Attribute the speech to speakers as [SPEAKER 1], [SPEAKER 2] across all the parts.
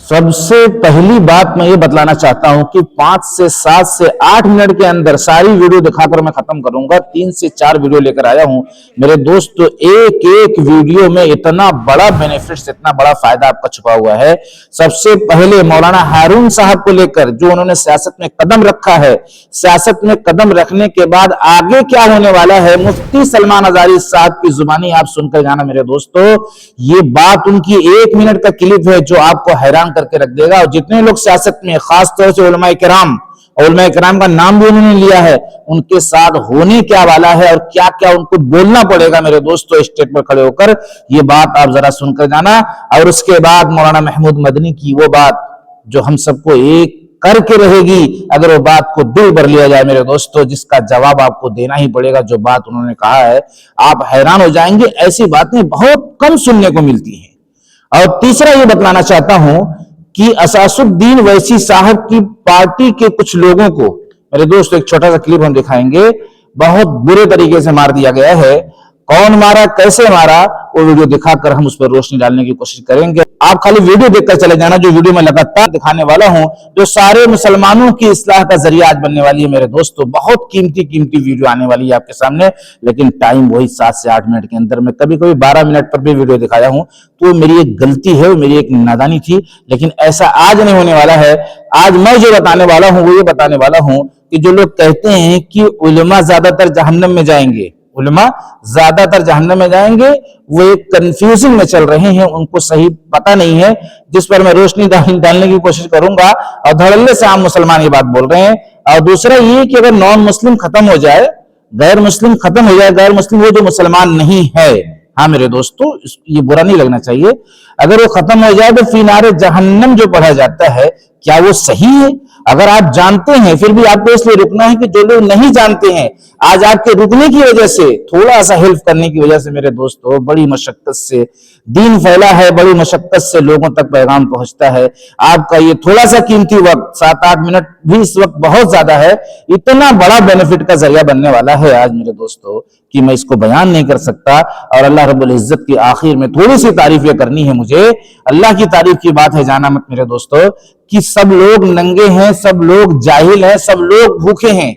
[SPEAKER 1] سب سے پہلی بات میں یہ بتلانا چاہتا ہوں کہ 5 سے 7 سے 8 منٹ کے اندر ساری ویڈیو دکھا کر میں ختم کروں گا. 3 سے 4 ویڈیو لے کر آیا ہوں میرے دوست. ایک ایک ویڈیو میں اتنا بڑا بینیفٹس، اتنا بڑا فائدہ آپ کا چھپا ہوا ہے. سب سے پہلے مولانا ہارون صاحب کو لے کر جو انہوں نے سیاست میں قدم رکھا ہے، سیاست میں قدم رکھنے کے بعد آگے کیا ہونے والا ہے، مفتی سلمان ازاری صاحب کی زبانی آپ سن کر جانا میرے دوستو. یہ بات ان کی 1 منٹ کا کلپ ہے جو آپ کو حیران کر کے رکھ دے گا. اور جتنے لوگ سیاست میں، خاص طور سے علماء کرام کا نام بھی انہوں نے لیا ہے، ان کے ساتھ ہونے کیا والا ہے اور کیا کیا ان کو بولنا پڑے گا میرے دوستو اسٹیج پر کھڑے ہو کر، یہ بات آپ ذرا سن کر جانا. اور اس کے بعد مولانا محمود مدنی کی وہ بات جو ہم سب کو ایک کر کے رہے گی، اگر وہ بات کو دل بھر لیا جائے میرے دوستو، جس کا جواب آپ کو دینا ہی پڑے گا. جو بات انہوں نے کہا ہے آپ حیران ہو جائیں گے. ایسی باتیں بہت کم سننے کو ملتی ہیں. اور تیسرا یہ بتلانا چاہتا ہوں کہ اساس الدین ویسی صاحب کی پارٹی کے کچھ لوگوں کو میرے دوست ایک چھوٹا سا کلپ ہم دکھائیں گے، بہت برے طریقے سے مار دیا گیا ہے. کون مارا، کیسے مارا، وہ ویڈیو دکھا کر ہم اس پر روشنی ڈالنے کی کوشش کریں گے. آپ خالی ویڈیو دیکھ کر چلے جانا، جو ویڈیو میں لگاتار دکھانے والا ہوں، جو سارے مسلمانوں کی اصلاح کا ذریعہ آج بننے والی ہے میرے دوستو. بہت قیمتی ویڈیو آنے والی ہے آپ کے سامنے، لیکن ٹائم وہی 7 سے 8 منٹ کے اندر. میں کبھی 12 منٹ پر بھی ویڈیو دکھایا ہوں تو میری ایک غلطی ہے، میری ایک نادانی تھی، لیکن ایسا آج نہیں ہونے والا ہے. آج میں جو بتانے والا ہوں وہ یہ بتانے والا ہوں کہ جو لوگ کہتے ہیں کہ علماء زیادہ تر جہنم میں جائیں گے، علماء زیادہ تر جہنم میں جائیں گے، وہ ایک کنفیوزنگ میں چل رہے ہیں، ان کو صحیح پتہ نہیں ہے، جس پر میں روشنی ڈالنے کی کوشش کروں گا. اور دھڑلے سے عام مسلمان یہ بات بول رہے ہیں. اور دوسرا یہ کہ اگر نان مسلم ختم ہو جائے، غیر مسلم ختم ہو جائے، غیر مسلم وہ جو مسلمان نہیں ہے، ہاں میرے دوستو یہ برا نہیں لگنا چاہیے، اگر وہ ختم ہو جائے تو فی نار جہنم جو پڑھا جاتا ہے کیا وہ صحیح ہے؟ اگر آپ جانتے ہیں پھر بھی آپ کو اس لیے رکنا ہے کہ جو لوگ نہیں جانتے ہیں، آج آپ کے رکنے کی وجہ سے، تھوڑا سا ہیلپ کرنے کی وجہ سے میرے دوستو، بڑی مشقت سے دین پھیلا ہے، بڑی مشقت سے لوگوں تک پیغام پہنچتا ہے. آپ کا یہ تھوڑا سا قیمتی وقت 7-8 منٹ بھی اس وقت بہت زیادہ ہے، اتنا بڑا بینیفٹ کا ذریعہ بننے والا ہے آج میرے دوستو کہ میں اس کو بیان نہیں کر سکتا. اور اللہ رب العزت کی آخر میں تھوڑی سی تعریف یہ کرنی ہے مجھے. اللہ کی تعریف کی بات ہے، جانا مت میرے دوستو، کہ سب لوگ ننگے ہیں، سب لوگ جاہل ہیں، سب لوگ بھوکے ہیں.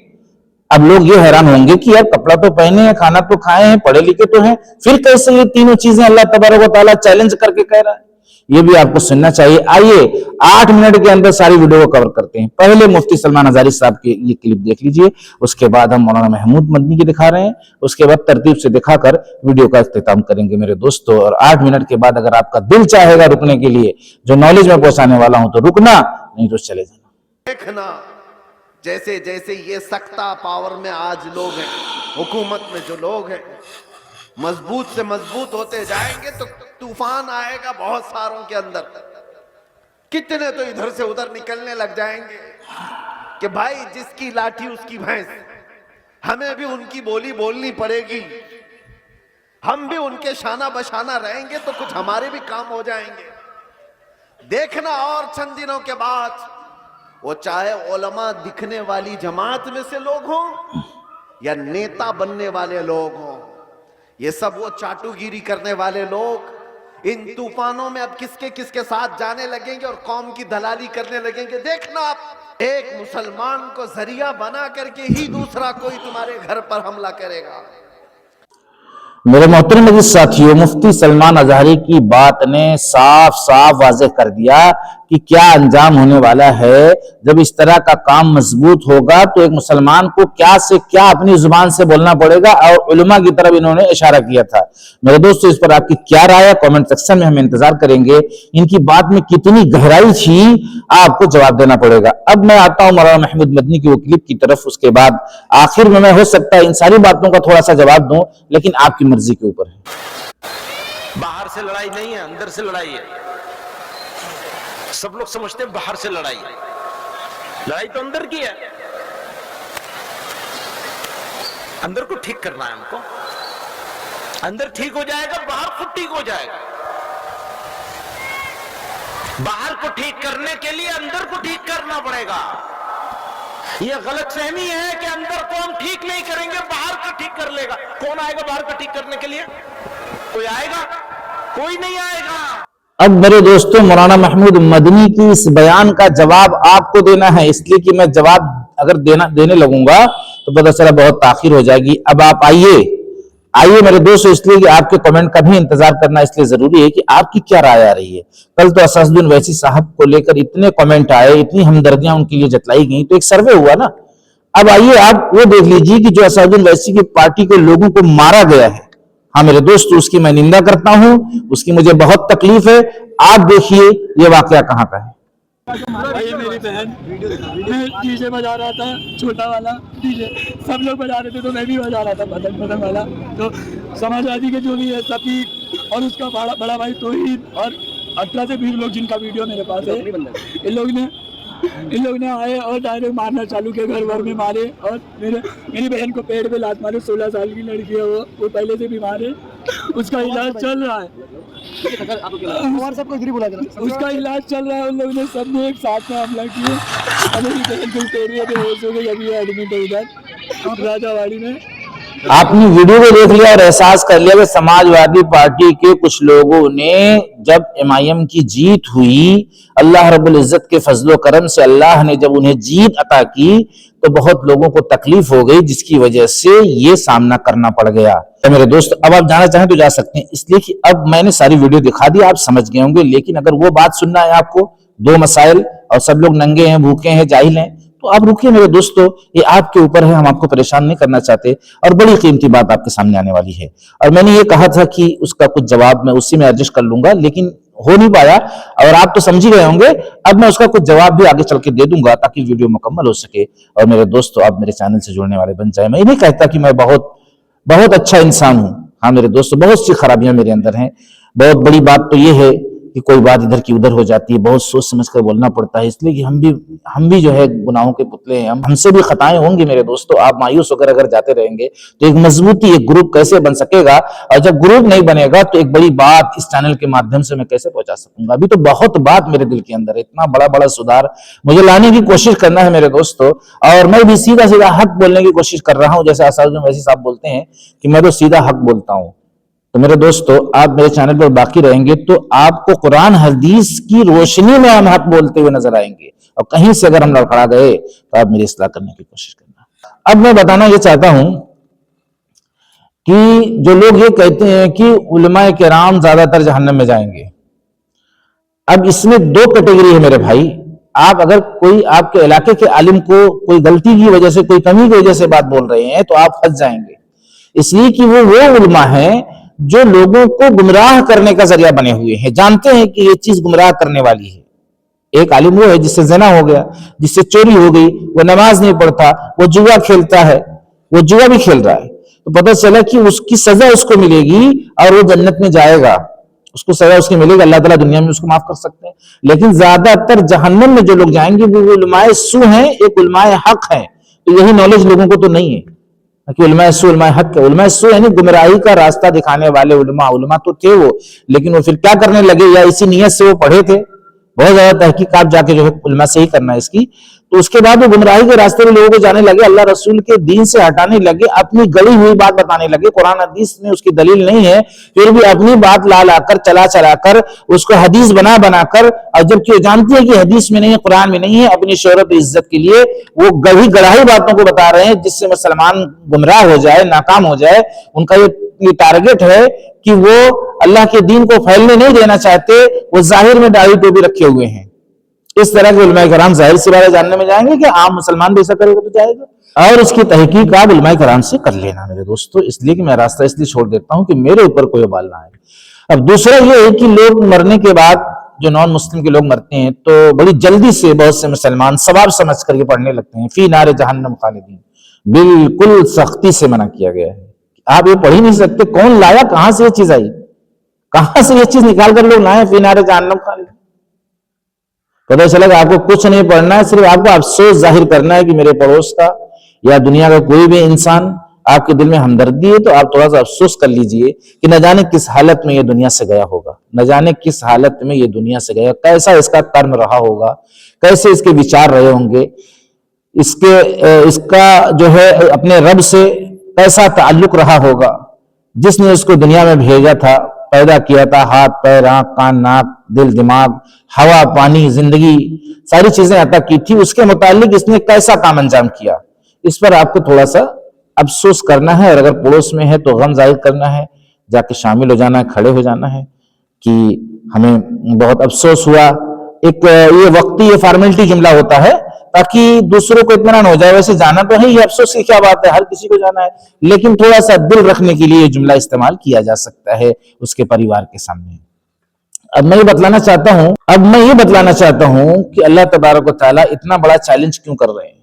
[SPEAKER 1] اب لوگ یہ حیران ہوں گے کہ یار کپڑا تو پہنے ہیں، کھانا تو کھائے ہیں، پڑھے لکھے تو ہیں، پھر کیسے یہ تینوں چیزیں اللہ تبارک و تعالیٰ چیلنج کر کے کہہ رہا ہے؟ یہ بھی آپ کو سننا چاہیے. آئیے 8 منٹ کے اندر ساری ویڈیو کو کور کرتے ہیں. پہلے مفتی سلمان ازاری صاحب کی یہ کلپ دیکھ لیجئے، اس کے بعد ہم مولانا محمود مدنی کی دکھا رہے ہیں، اس کے بعد ترتیب سے دکھا کر ویڈیو کا اختتام کریں گے میرے دوستو. اور 8 منٹ کے بعد اگر آپ کا دل چاہے گا رکنے کے لیے، جو نالج میں پہنچانے والا ہوں، تو رکنا، نہیں تو چلے جانا.
[SPEAKER 2] دیکھنا جیسے جیسے یہ سکتا پاور میں آج لوگ ہیں، حکومت میں جو لوگ ہیں، مضبوط سے مضبوط ہوتے جائیں گے تو طوفان آئے گا بہت ساروں کے اندر. کتنے تو ادھر سے ادھر نکلنے لگ جائیں گے کہ بھائی جس کی لاٹھی اس کی بھینس. ہمیں بھی ان کی بولی بولنی پڑے گی، ہم بھی ان کے شانہ بشانہ رہیں گے تو کچھ ہمارے بھی کام ہو جائیں گے. دیکھنا اور چند دنوں کے بعد وہ چاہے علماء دکھنے والی جماعت میں سے لوگ ہوں یا نیتا بننے والے لوگ ہوں، یہ سب وہ چاٹو گیری کرنے والے لوگ ان طوفانوں میں اب کس کے ساتھ جانے لگیں گے اور قوم کی دلالی کرنے لگیں گے. دیکھنا آپ ایک مسلمان کو ذریعہ بنا کر کے ہی دوسرا کوئی تمہارے گھر پر حملہ کرے گا.
[SPEAKER 1] میرے محترم عزیز ساتھیوں، مفتی سلمان ازہری کی بات نے صاف واضح کر دیا کہ کیا انجام ہونے والا ہے. جب اس طرح کا کام مضبوط ہوگا تو ایک مسلمان کو کیا سے کیا اپنی زبان سے بولنا پڑے گا. اور علماء کی طرف انہوں نے اشارہ کیا تھا. میرے دوستو اس پر آپ کی کیا رائے ہے؟ کامنٹ سیکشن میں ہم انتظار کریں گے. ان کی بات میں کتنی گہرائی تھی آپ کو جواب دینا پڑے گا. اب میں آتا ہوں مولانا محمود مدنی کی وہ کلپ کی طرف. اس کے بعد آخر میں ہو سکتا ہے ان ساری باتوں کا تھوڑا سا جواب دوں، لیکن آپ کی مرضی کے اوپر ہے.
[SPEAKER 3] باہر سے لڑائی نہیں ہے، اندر سے لڑائی ہے. سب لوگ سمجھتے ہیں باہر سے لڑائی ہے، لڑائی تو اندر کی ہے. اندر کو ٹھیک کرنا ہے ہم کو. اندر ٹھیک ہو جائے گا، باہر خود ٹھیک ہو جائے گا. باہر کو ٹھیک کرنے کے لیے اندر کو ٹھیک کرنا پڑے گا. یہ غلط فہمی ہے کہ اندر کو ہم ٹھیک نہیں کریں گے، باہر کا ٹھیک کر لے گا. کون آئے گا باہر کا ٹھیک کرنے کے لیے؟ کوئی آئے گا؟ کوئی نہیں آئے گا.
[SPEAKER 1] اب میرے دوستوں مولانا محمود مدنی کی اس بیان کا جواب آپ کو دینا ہے، اس لیے کہ میں جواب اگر دینے لگوں گا تو پتہ چلا بہت تاخیر ہو جائے گی۔ اب آپ آئیے میرے دوستوں، اس لیے کہ آپ کے کمنٹ کا بھی انتظار کرنا اس لیے ضروری ہے کہ آپ کی کیا رائے آ رہی ہے۔ کل تو اسدالدین اویسی صاحب کو لے کر اتنے کمنٹ آئے، اتنی ہمدردیاں ان کے لیے جتلائی گئیں، تو ایک سروے ہوا نا۔ اب آئیے آپ وہ دیکھ لیجیے کہ جو اسدالدین اویسی کی پارٹی کے لوگوں کو مارا گیا ہے، ہاں میرے دوست اس کی میں نندا کرتا ہوں، اس کی مجھے بہت تکلیف ہے۔ آپ دیکھیے یہ واقعہ کہاں کا ہے۔
[SPEAKER 4] یہ میری بہن، میں ڈی جے بجا رہا تھا، چھوٹا والا ڈی جے، سب لوگ بجا رہے تھے تو میں بھی بجا رہا تھا پتنگ والا۔ تو سماجوادی کے جو بھی ہے سفیر اور اس کا بڑا بھائی توحید اور 18 سے 20 لوگ جن کا ویڈیو میرے پاس ہے، ان لوگ نے آئے اور ڈائریکٹ مارنا چالو کیا، گھر بھر میں مارے اور میری بہن کو پیٹ پہ لات مارے۔ 16 سال کی لڑکی ہے، وہ پہلے سے بیمار ہے، اس کا علاج چل رہا ہے، اس کا علاج چل رہا ہے۔ ان لوگوں نے سب نے ایک ساتھ میں حملہ کیے اور میری بہن کو پیٹ پہ ہوش ہو گئی، ابھی ایڈمٹ ہے ادھر راجہ واڑی میں۔
[SPEAKER 1] آپ نے ویڈیو کو دیکھ لیا اور احساس کر لیا کہ سماجوادی پارٹی کے کچھ لوگوں نے جب MIM کی جیت ہوئی، اللہ رب العزت کے فضل و کرم سے اللہ نے جب انہیں جیت عطا کی تو بہت لوگوں کو تکلیف ہو گئی، جس کی وجہ سے یہ سامنا کرنا پڑ گیا۔ میرے دوست اب آپ جانا چاہیں تو جا سکتے ہیں، اس لیے کہ اب میں نے ساری ویڈیو دکھا دی، آپ سمجھ گئے ہوں گے، لیکن اگر وہ بات سننا ہے آپ کو، دو مسائل اور سب لوگ ننگے ہیں، بھوکے ہیں، جاہل ہیں، تو آپ رکیے میرے دوستو، یہ آپ کے اوپر ہے، ہم آپ کو پریشان نہیں کرنا چاہتے، اور بڑی قیمتی بات آپ کے سامنے آنے والی ہے۔ اور میں نے یہ کہا تھا کہ اس کا کچھ جواب میں اسی میں ایڈجسٹ کر لوں گا، لیکن ہو نہیں پایا، اور آپ تو سمجھ ہی گئے ہوں گے۔ اب میں اس کا کچھ جواب بھی آگے چل کے دے دوں گا تاکہ ویڈیو مکمل ہو سکے اور میرے دوستو آپ میرے چینل سے جڑنے والے بن جائیں۔ میں یہ نہیں کہتا کہ میں بہت اچھا انسان ہوں، ہاں میرے دوستو بہت سی خرابیاں میرے اندر ہیں۔ بہت بڑی بات تو یہ ہے کہ کوئی بات ادھر کی ادھر ہو جاتی ہے، بہت سوچ سمجھ کر بولنا پڑتا ہے، اس لیے کہ ہم بھی جو ہے گناہوں کے پتلے ہیں، ہم سے بھی خطائیں ہوں گی میرے دوستو۔ آپ مایوس ہو کر اگر جاتے رہیں گے تو ایک مضبوطی، ایک گروپ کیسے بن سکے گا، اور جب گروپ نہیں بنے گا تو ایک بڑی بات اس چینل کے مادھیم سے میں کیسے پہنچا سکوں گا۔ ابھی تو بہت بات میرے دل کے اندر ہے، اتنا بڑا سدھار مجھے لانے کی کوشش کرنا ہے میرے دوستو، اور میں بھی سیدھا حق بولنے کی کوشش کر رہا ہوں، جیسے اسدالدین اویسی صاحب بولتے ہیں کہ میں تو سیدھا حق بولتا ہوں۔ تو میرے دوستو آپ میرے چینل پر باقی رہیں گے تو آپ کو قرآن حدیث کی روشنی میں ہم حق بولتے ہوئے نظر آئیں گے، اور کہیں سے اگر ہم لڑکھڑا گئے تو آپ میری اصلاح کرنے کی کوشش کرنا۔ اب میں بتانا یہ چاہتا ہوں کہ جو لوگ یہ کہتے ہیں کہ علماء کرام زیادہ تر جہنم میں جائیں گے، اب اس میں دو کیٹیگری ہے میرے بھائی۔ آپ اگر کوئی آپ کے علاقے کے عالم کو کوئی غلطی کی وجہ سے، کوئی کمی کی وجہ سے بات بول رہے ہیں تو آپ پھنس جائیں گے، اس لیے کہ وہ علماء ہیں جو لوگوں کو گمراہ کرنے کا ذریعہ بنے ہوئے ہیں، جانتے ہیں کہ یہ چیز گمراہ کرنے والی ہے۔ ایک عالم وہ ہے جس سے زنا ہو گیا، جس سے چوری ہو گئی، وہ نماز نہیں پڑھتا، وہ جوا کھیلتا ہے، وہ جوا بھی کھیل رہا ہے، تو پتہ چلا کہ اس کی سزا اس کو ملے گی اور وہ جنت میں جائے گا، اس کو سزا اس کی ملے گی، اللہ تعالیٰ دنیا میں اس کو معاف کر سکتے ہیں۔ لیکن زیادہ تر جہنم میں جو لوگ جائیں گے وہ علماء سو ہیں، ایک علماء حق ہیں۔ تو یہی نالج لوگوں کو تو نہیں ہے کہ علماء سو علماء حق ہے۔ علماء سو یعنی گمراہی کا راستہ دکھانے والے علماء تو تھے وہ، لیکن وہ پھر کیا کرنے لگے، یا اسی نیت سے وہ پڑھے تھے، بہت زیادہ تحقیقات جا کے جو ہے علماء سے ہی کرنا ہے اس کی، تو اس کے بعد وہ گمراہی کے راستے میں لوگوں کو جانے لگے، اللہ رسول کے دین سے ہٹانے لگے، اپنی گڑی ہوئی بات بتانے لگے، قرآن حدیث میں اس کی دلیل نہیں ہے، پھر بھی اپنی بات لا کر چلا کر اس کو حدیث بنا کر، اور جبکہ وہ جانتی ہے کہ حدیث میں نہیں ہے، قرآن میں نہیں ہے، اپنی شہرت و عزت کے لیے وہ گڑھی باتوں کو بتا رہے ہیں جس سے مسلمان گمراہ ہو جائے، ناکام ہو جائے۔ ان کا یہ ٹارگٹ ہے کہ وہ اللہ کے دین کو پھیلنے نہیں دینا چاہتے، وہ ظاہر میں داڑھی ٹوپی رکھے ہوئے ہیں۔ اس طرح کے علماء کرام ظاہر سی باتیں جاننے میں جائیں گے کہ عام مسلمان بھی ایسا کرے گا تو جائے گا، اور اس کی تحقیق آپ علماء کرام سے کر لینا میرے دوستو، اس لیے کہ میں راستہ اس لیے چھوڑ دیتا ہوں کہ میرے اوپر کوئی وبال نہ آئے۔ اب دوسرا یہ ہے کہ لوگ مرنے کے بعد، جو نان مسلم کے لوگ مرتے ہیں تو بڑی جلدی سے بہت سے مسلمان ثواب سمجھ کر یہ پڑھنے لگتے ہیں، فی نار جہنم خالدین، بالکل سختی سے منع کیا گیا ہے، آپ یہ پڑھ ہی نہیں سکتے، کون لایا، کہاں سے یہ چیز آئی، کہاں سے یہ چیز نکال کر لوگ لائے، فی نار جہنم خالدین۔ پتہ چلا کہ آپ کو کچھ نہیں پڑھنا ہے، صرف آپ کو افسوس ظاہر کرنا ہے کہ میرے پڑوس کا یا دنیا کا کوئی بھی انسان آپ کے دل میں ہمدردی ہے تو آپ تھوڑا سا افسوس کر لیجئے کہ نہ جانے کس حالت میں یہ دنیا سے گیا ہوگا، نہ جانے کس حالت میں یہ دنیا سے گیا، کیسا اس کا کرم رہا ہوگا، کیسے اس کے وچار رہے ہوں گے، اس کا جو ہے اپنے رب سے کیسا تعلق رہا ہوگا، جس نے اس کو دنیا میں بھیجا تھا پیدا کیا تھا، ہاتھ پیر آنکھ کان ناک دل دماغ ہوا پانی زندگی ساری چیزیں عطا کی تھی، اس کے متعلق اس نے کیسا کام انجام کیا، اس پر آپ کو تھوڑا سا افسوس کرنا ہے، اور اگر پڑوس میں ہے تو غم ظاہر کرنا ہے، جا کے شامل ہو جانا ہے، کھڑے ہو جانا ہے کہ ہمیں بہت افسوس ہوا۔ ایک یہ وقتی یہ فارمیلٹی جملہ ہوتا ہے تاکہ دوسروں کو اطمینان ہو جائے، ویسے جانا تو ہے، یہ افسوس کی کیا بات ہے، ہر کسی کو جانا ہے، لیکن تھوڑا سا دل رکھنے کے لیے یہ جملہ استعمال کیا جا سکتا ہے اس کے پریوار کے سامنے۔ اب میں یہ بتلانا چاہتا ہوں کہ اللہ تبارک و تعالیٰ اتنا بڑا چیلنج کیوں کر رہے ہیں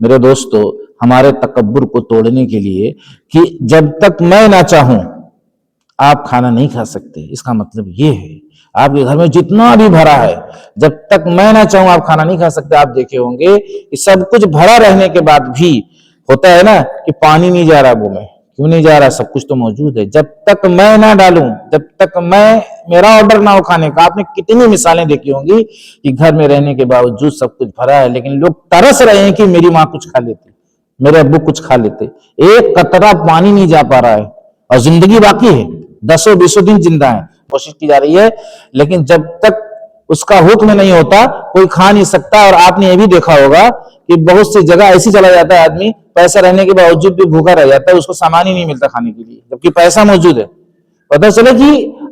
[SPEAKER 1] میرے دوستو، ہمارے تکبر کو توڑنے کے لیے، کہ جب تک میں نہ چاہوں آپ کھانا نہیں کھا سکتے۔ اس کا مطلب یہ ہے آپ کے گھر میں جتنا بھی بھرا ہے، جب تک میں نہ چاہوں آپ کھانا نہیں کھا سکتے۔ آپ دیکھے ہوں گے کہ سب کچھ بھرا رہنے کے بعد بھی ہوتا ہے نا کہ پانی نہیں جا رہا منہ میں، کیوں نہیں جا رہا؟ سب کچھ تو موجود ہے۔ جب تک میں نہ ڈالوں، جب تک میرا آرڈر نہ ہو کھانے کا۔ آپ نے کتنی مثالیں دیکھی ہوں گی کہ گھر میں رہنے کے باوجود سب کچھ بھرا ہے، لیکن لوگ ترس رہے ہیں کہ میری ماں کچھ کھا لیتی، میرے ابو کچھ کھا لیتے۔ ایک قطرہ پانی نہیں جا پا رہا ہے اور زندگی باقی ہے، 10-20 دن زندہ ہیں، کوشش کی جا رہی ہے، لیکن جب تک اس کا حکم نہیں ہوتا کوئی کھا نہیں سکتا۔ اور آپ نے یہ بھی دیکھا ہوگا کہ بہت سی جگہ ایسی چلا جاتا ہے آدمی، پیسہ رہنے کے باوجود بھی بھوکا رہ جاتا ہے، اس کو سامان ہی نہیں ملتا کھانے کے لیے، جبکہ پیسہ موجود ہے۔ پتہ چلے کہ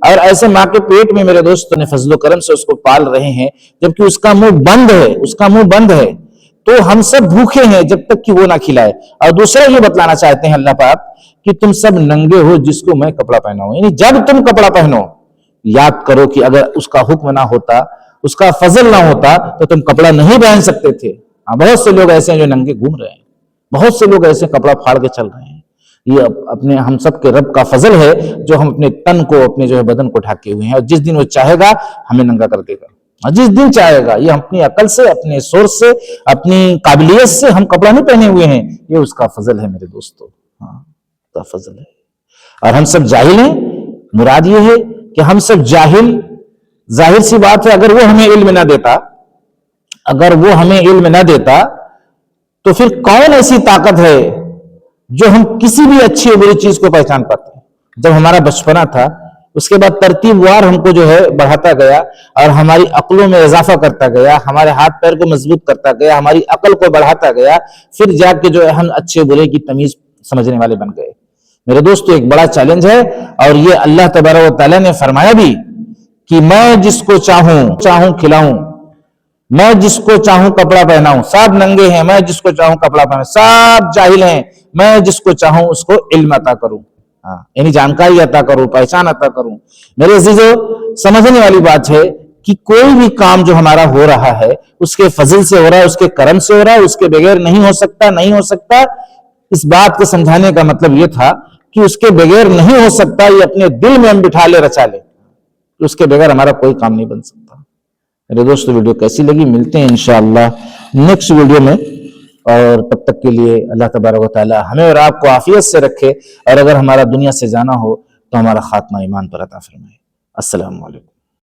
[SPEAKER 1] اور ایسے ماں کے پیٹ میں میرے دوست نے فضل و کرم سے اس کو پال رہے ہیں، جبکہ اس کا منہ بند ہے، تو ہم سب بھوکے ہیں جب تک کہ وہ نہ کھلائے۔ اور دوسرا یہ بتلانا چاہتے ہیں اللہ پاک کہ تم سب ننگے ہو جس کو میں کپڑا پہناؤں، یعنی جب تم کپڑا پہنو یاد کرو کہ اگر اس کا حکم نہ ہوتا، اس کا فضل نہ ہوتا تو تم کپڑا نہیں پہن سکتے تھے۔ بہت سے لوگ ایسے ہیں جو ننگے گھوم رہے ہیں، بہت سے لوگ ایسے کپڑا پھاڑ کے چل رہے ہیں۔ یہ اپنے ہم سب کے رب کا فضل ہے جو ہم اپنے تن کو، اپنے جو ہے بدن کو ڈھاکے ہوئے ہیں، اور جس دن وہ چاہے گا ہمیں ننگا کر دے گا، جس دن چاہے گا۔ یہ اپنی عقل سے، اپنے سورس سے، اپنی قابلیت سے ہم کپڑا نہیں پہنے ہوئے ہیں، یہ اس کا فضل ہے میرے دوستو، اس کا فضل ہے۔ اور ہم سب جاہل ہیں، مراد یہ ہے کہ ہم سب جاہل، ظاہر سی بات ہے اگر وہ ہمیں علم نہ دیتا تو پھر کون ایسی طاقت ہے جو ہم کسی بھی اچھی اور بری چیز کو پہچان پاتے ہیں۔ جب ہمارا بچپنا تھا اس کے بعد ترتیب وار ہم کو جو ہے بڑھاتا گیا اور ہماری عقلوں میں اضافہ کرتا گیا، ہمارے ہاتھ پیر کو مضبوط کرتا گیا، ہماری عقل کو بڑھاتا گیا، پھر جا کے جو ہے ہم اچھے برے کی تمیز سمجھنے والے بن گئے۔ میرے دوستو ایک بڑا چیلنج ہے، اور یہ اللہ تبارک و تعالیٰ نے فرمایا بھی کہ میں جس کو چاہوں کھلاؤں، میں جس کو چاہوں کپڑا پہناؤں۔ سب ننگے ہیں، میں جس کو چاہوں کپڑا پہناؤں۔ سب جاہل ہیں، میں جس کو چاہوں اس کو علم عطا کروں، یعنی جانکاری عطا کروں، پہچان عطا کروں۔ میرے عزیزو، سمجھنے والی بات ہے کہ کوئی بھی کام جو ہمارا ہو رہا ہے اس کے فضل سے ہو رہا ہے، اس کے کرم سے ہو رہا ہے، اس کے بغیر نہیں ہو سکتا۔ اس بات کو سمجھانے کا مطلب یہ تھا کہ اس کے بغیر نہیں ہو سکتا، یہ اپنے دل میں ہم بٹھا لے، رچا لے، اس کے بغیر ہمارا کوئی کام نہیں بن سکتا۔ میرے دوستو ویڈیو کیسی لگی؟ ملتے ہیں انشاءاللہ نیکسٹ ویڈیو میں، اور تب تک کے لیے اللہ تبارک و تعالی ہمیں اور آپ کو عافیت سے رکھے، اور اگر ہمارا دنیا سے جانا ہو تو ہمارا خاتمہ ایمان پر عطا فرمائے۔ السلام علیکم۔